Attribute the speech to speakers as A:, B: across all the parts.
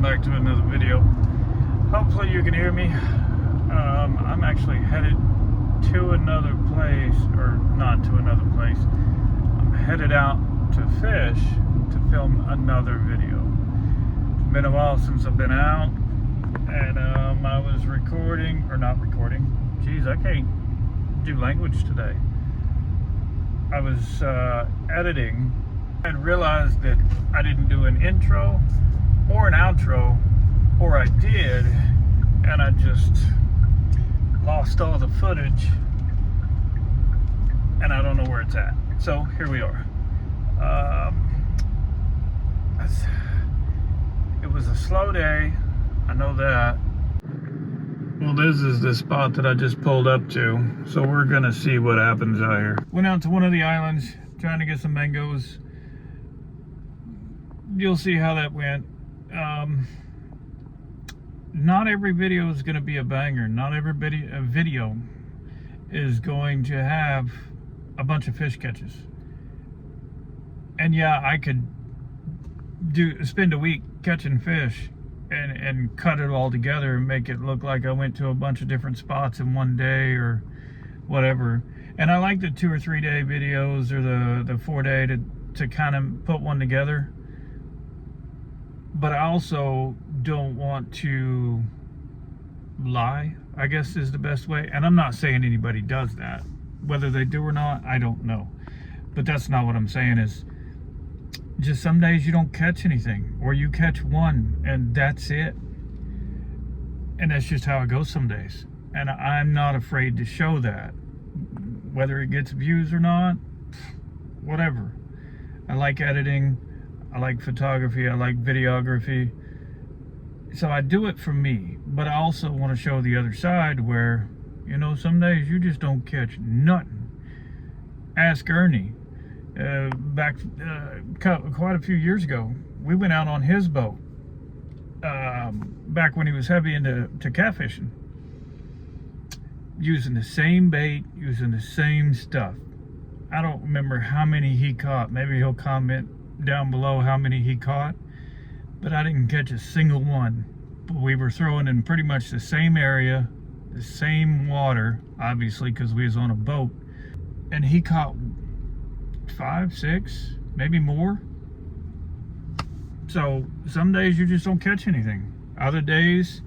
A: back to another video. Hopefully you can hear me. I'm actually headed to another place, or not to another place. I'm headed out to fish to film another video. It's been a while since I've been out, and I was recording, or not recording. Geez, I can't do language today. I was editing and realized that I didn't do an intro or an outro, or I did, and I just lost all the footage, and I don't know where it's at. So here we are. It was a slow day, I know that. Well, this is the spot that I just pulled up to, so we're gonna see what happens out here. Went out to one of the islands trying to get some mangoes. You'll see how that went. Not every video is going to be a banger. Not every video is going to have a bunch of fish catches. And yeah, I could spend a week catching fish and cut it all together and make it look like I went to a bunch of different spots in one day or whatever. And I like the 2 or 3 day videos, or the 4 day to kind of put one together. But I also don't want to lie, I guess is the best way. And I'm not saying anybody does that. Whether they do or not, I don't know. But that's not what I'm saying. Is just some days you don't catch anything, or you catch one and that's it. And that's just how it goes some days. And I'm not afraid to show that. Whether it gets views or not, whatever. I like editing. I like photography, I like videography. So I do it for me, but I also want to show the other side where, you know, some days you just don't catch nothing. Ask Ernie. Back quite a few years ago, we went out on his boat, back when he was heavy into catfishing. Using the same bait, using the same stuff. I don't remember how many he caught. Maybe he'll comment down below how many he caught, but I didn't catch a single one. But we were throwing in pretty much the same area, the same water, obviously, because we was on a boat, and he caught 5, 6, maybe more. So some days you just don't catch anything. Other days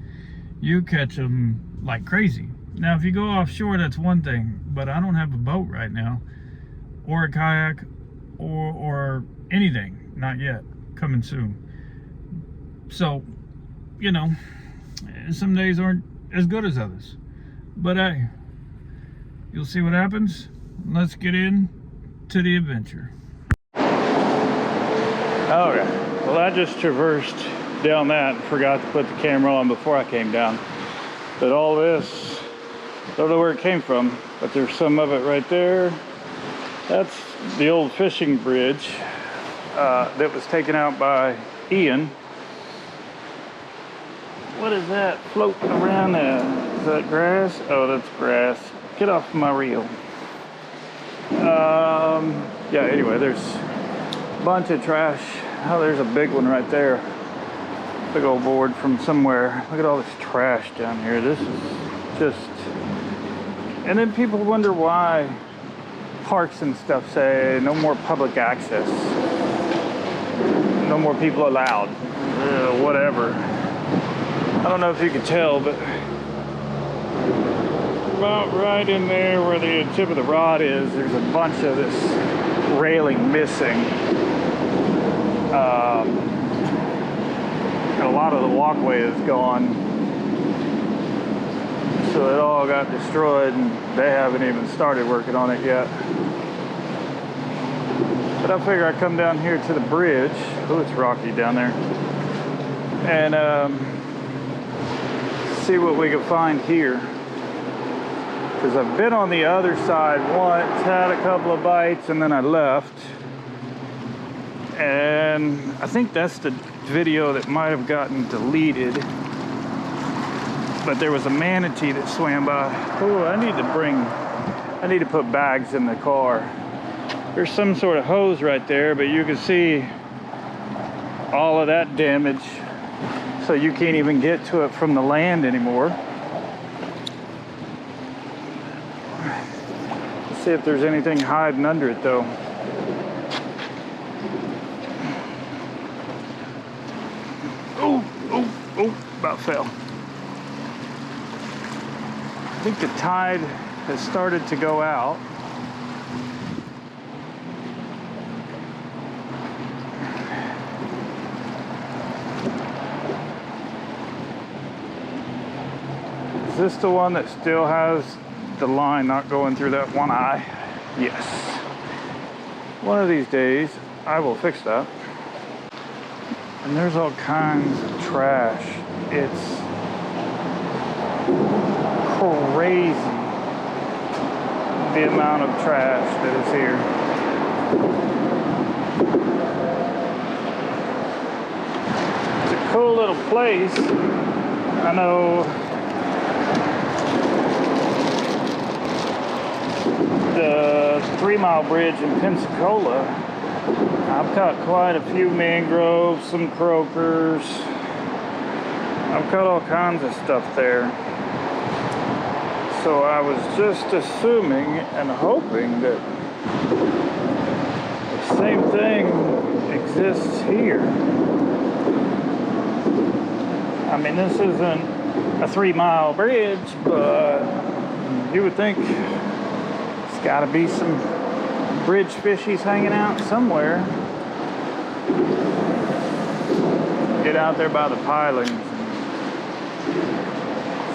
A: you catch them like crazy. Now if you go offshore, that's one thing, but I don't have a boat right now, or a kayak, or anything, not yet, coming soon. So, you know, some days aren't as good as others, but hey, you'll see what happens. Let's get in to the adventure. Okay, well, I just traversed down that and forgot to put the camera on before I came down, but all this, don't know where it came from, but there's some of it right there. That's the old fishing bridge that was taken out by Ian. What is that floating around there? Is that grass? Oh, that's grass. Get off my reel. Yeah, anyway, there's a bunch of trash. Oh, there's a big one right there. Big old board from somewhere. Look at all this trash down here. This is just... And then people wonder why parks and stuff say no more public access, no more people allowed, whatever. I don't know if you can tell, but about right in there where the tip of the rod is, there's a bunch of this railing missing. And a lot of the walkway is gone, so it all got destroyed, and they haven't even started working on it yet. But I figure I'd come down here to the bridge. Oh, it's rocky down there. And see what we can find here. Because I've been on the other side once, had a couple of bites, and then I left. And I think that's the video that might have gotten deleted. But there was a manatee that swam by. Oh, I need to put bags in the car. There's some sort of hose right there, but you can see all of that damage so you can't even get to it from the land anymore. Let's see if there's anything hiding under it though. Oh, about fell. I think the tide has started to go out. Is this the one that still has the line not going through that one eye? Yes. One of these days, I will fix that. And there's all kinds of trash. It's crazy the amount of trash that is here. It's a cool little place. I know the 3 Mile Bridge in Pensacola, I've caught quite a few mangroves, some croakers. I've caught all kinds of stuff there. So I was just assuming and hoping that the same thing exists here. I mean, this isn't a 3 Mile bridge, but you would think it's got to be some bridge fishies hanging out somewhere. Get out there by the pilings.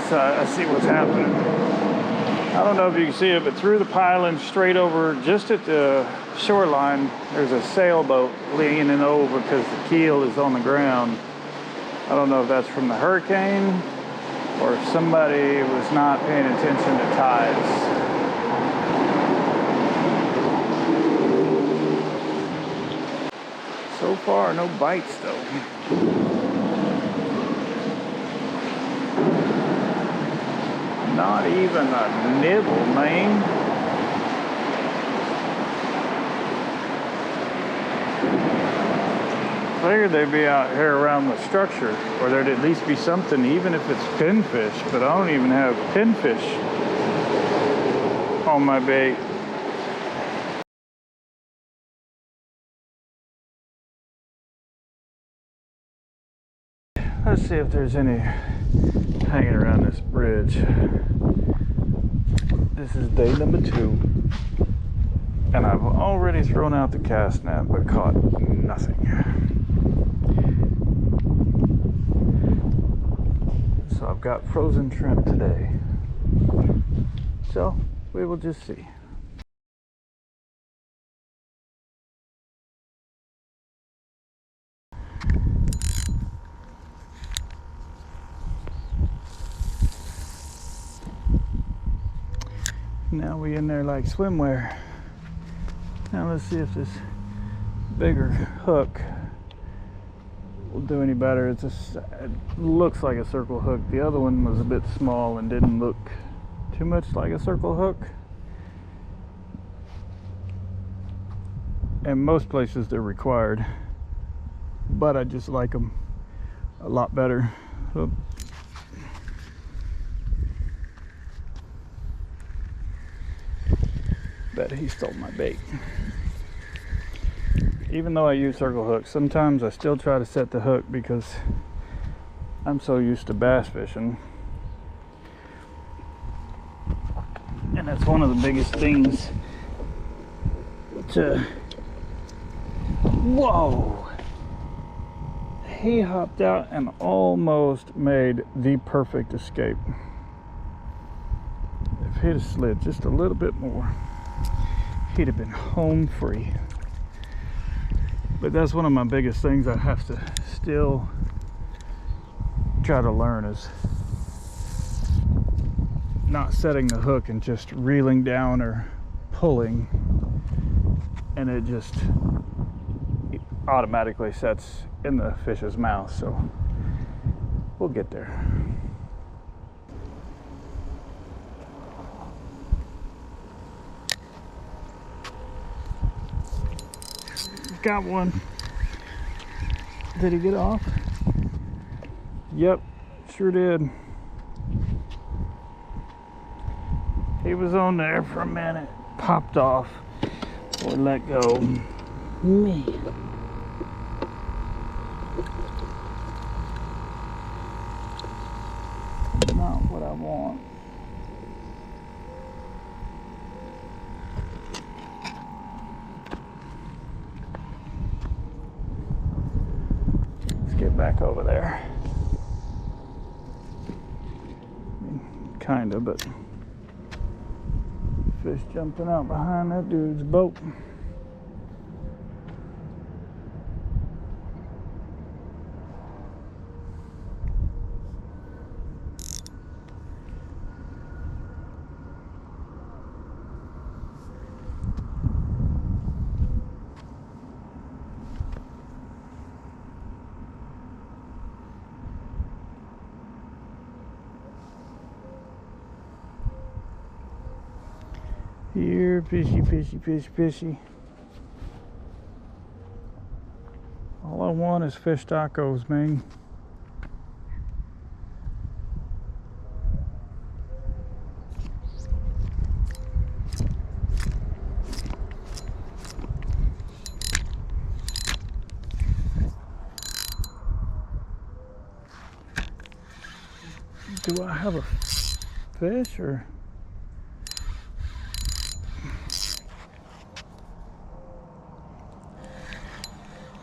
A: So I see what's happening. I don't know if you can see it, but through the pilings, straight over, just at the shoreline, there's a sailboat leaning over because the keel is on the ground. I don't know if that's from the hurricane or if somebody was not paying attention to tides. So far, no bites though. Not even a nibble, man. Figured they'd be out here around the structure, or there'd at least be something, even if it's pinfish, but I don't even have pinfish on my bait. Let's see if there's any hanging around this bridge. This is day number 2, and I've already thrown out the cast net but caught nothing. So I've got frozen shrimp today, so we will just see. Now we in there like swimwear. Now let's see if this bigger hook will do any better. It looks like a circle hook. The other one was a bit small and didn't look too much like a circle hook. And most places they're required, but I just like them a lot better. Oop. Bet he stole my bait. Even though I use circle hooks, sometimes I still try to set the hook because I'm so used to bass fishing. And that's one of the biggest things to... Whoa! He hopped out and almost made the perfect escape. If he'd have slid just a little bit more, he'd have been home free. But that's one of my biggest things I have to still try to learn, is not setting the hook and just reeling down or pulling, and it just automatically sets in the fish's mouth. So we'll get there. Got one. Did he get off? Yep, sure did. He was on there for a minute, popped off, or let go. Man. Not what I want. Let's get back over there. I mean, kinda, but fish jumping out behind that dude's boat. Here, fishy, fishy, fishy, fishy. All I want is fish tacos, man. Do I have a fish or?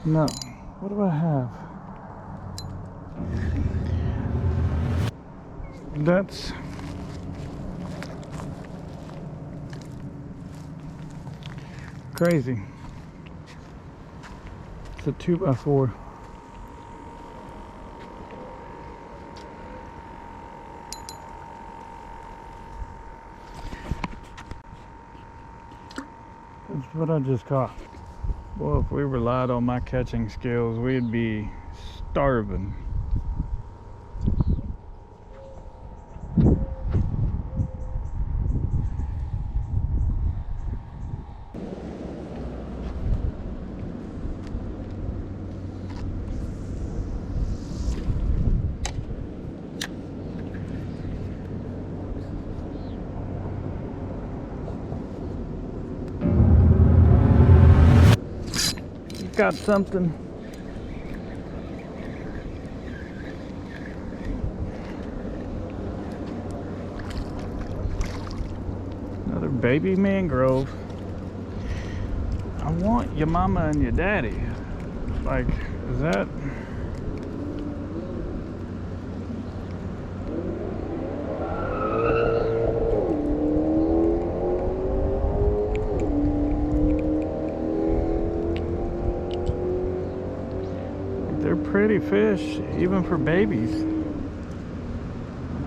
A: No. What do I have? That's crazy. It's a 2x4. That's what I just caught. Well, if we relied on my catching skills, we'd be starving. Got something. Another baby mangrove. I want your mama and your daddy. Like, is that? They're pretty fish, even for babies.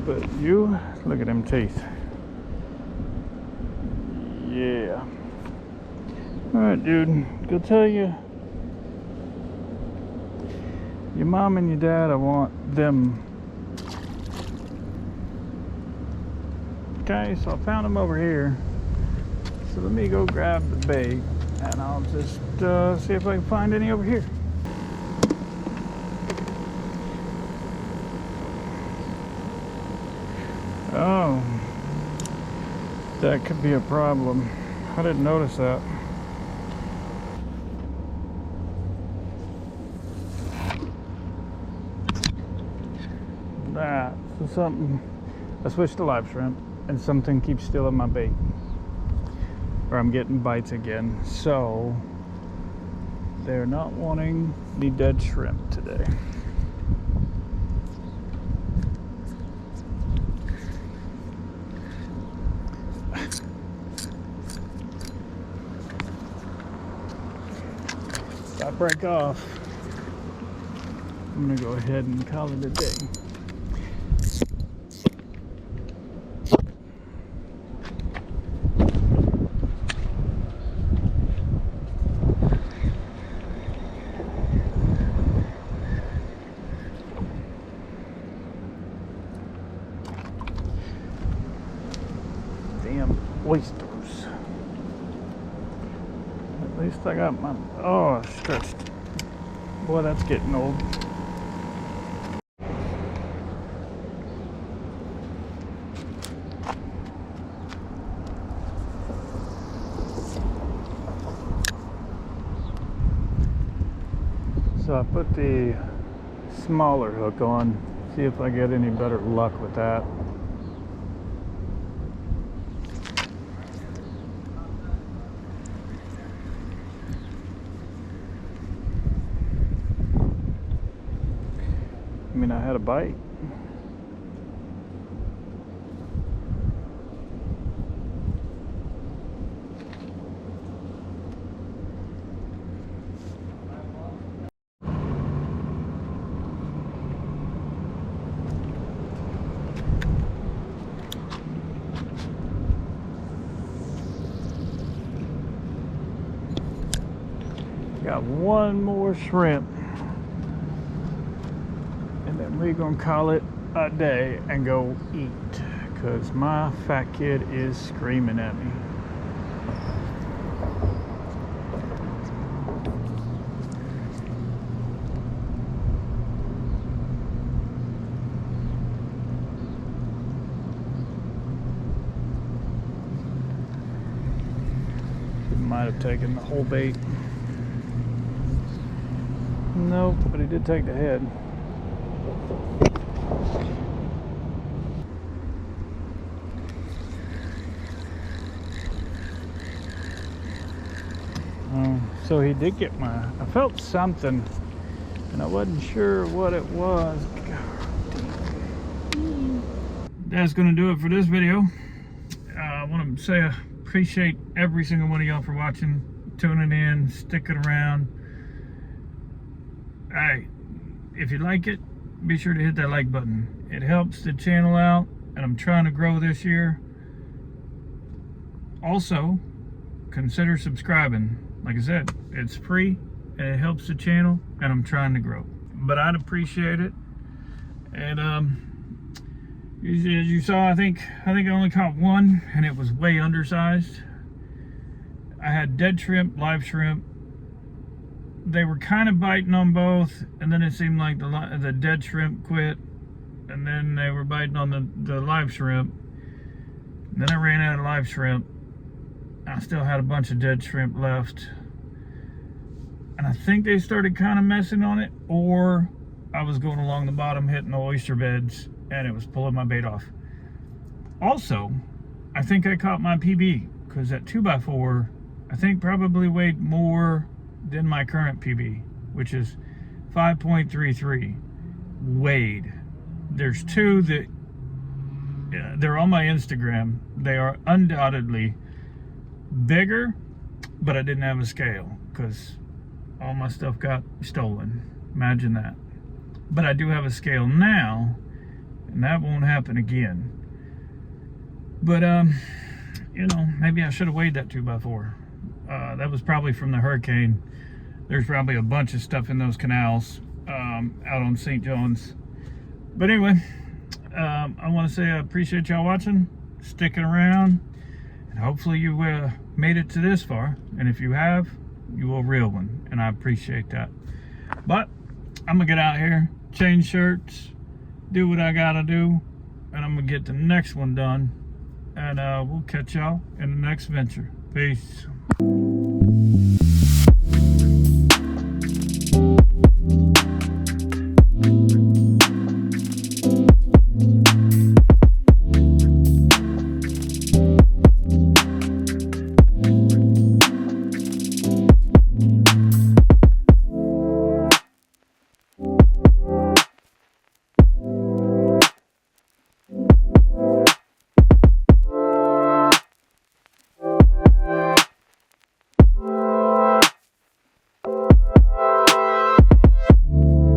A: But you, look at them teeth. Yeah. Alright, dude, go tell your mom and your dad I want them. Okay, so I found them over here. So let me go grab the bait and I'll just see if I can find any over here. Oh, that could be a problem. I didn't notice that. So something, I switched to live shrimp and something keeps stealing my bait. Or I'm getting bites again. So they're not wanting the dead shrimp today. If I break off, I'm gonna go ahead and call it a day. Damn oysters. At least I got my, oh, stretched. Boy, that's getting old. So I put the smaller hook on, see if I get any better luck with that. I mean, I had a bite. Got one more shrimp, and then we're gonna call it a day and go eat, because my fat kid is screaming at me. He might have taken the whole bait. Nope, but he did take the head. So he did get I felt something, and I wasn't sure what it was. That's gonna do it for this video. I want to say I appreciate every single one of y'all for watching, tuning in, sticking around. Alright, if you like it, be sure to hit that like button. It helps the channel out, and I'm trying to grow this year. Also, consider subscribing. Like I said, it's free, and it helps the channel, and I'm trying to grow. But I'd appreciate it. And as you saw, I think I only caught one, and it was way undersized. I had dead shrimp, live shrimp. They were kind of biting on both, and then it seemed like the dead shrimp quit, and then they were biting on the live shrimp. And then I ran out of live shrimp. I still had a bunch of dead shrimp left, and I think they started kind of messing on it, or I was going along the bottom hitting the oyster beds and it was pulling my bait off. Also, I think I caught my PB, because that 2x4 I think probably weighed more than my current PB, which is 5.33 weighed. There's two that they're on my Instagram. They are undoubtedly bigger, but I didn't have a scale because all my stuff got stolen. Imagine that. But I do have a scale now, and that won't happen again. But you know, maybe I should have weighed that 2x4. That was probably from the hurricane. There's probably a bunch of stuff in those canals out on St. John's. But anyway, I want to say I appreciate y'all watching, sticking around, and hopefully you made it to this far. And if you have, you a real one, and I appreciate that. But I'm gonna get out here, change shirts, do what I gotta do, and I'm gonna get the next one done. And we'll catch y'all in the next venture. Peace.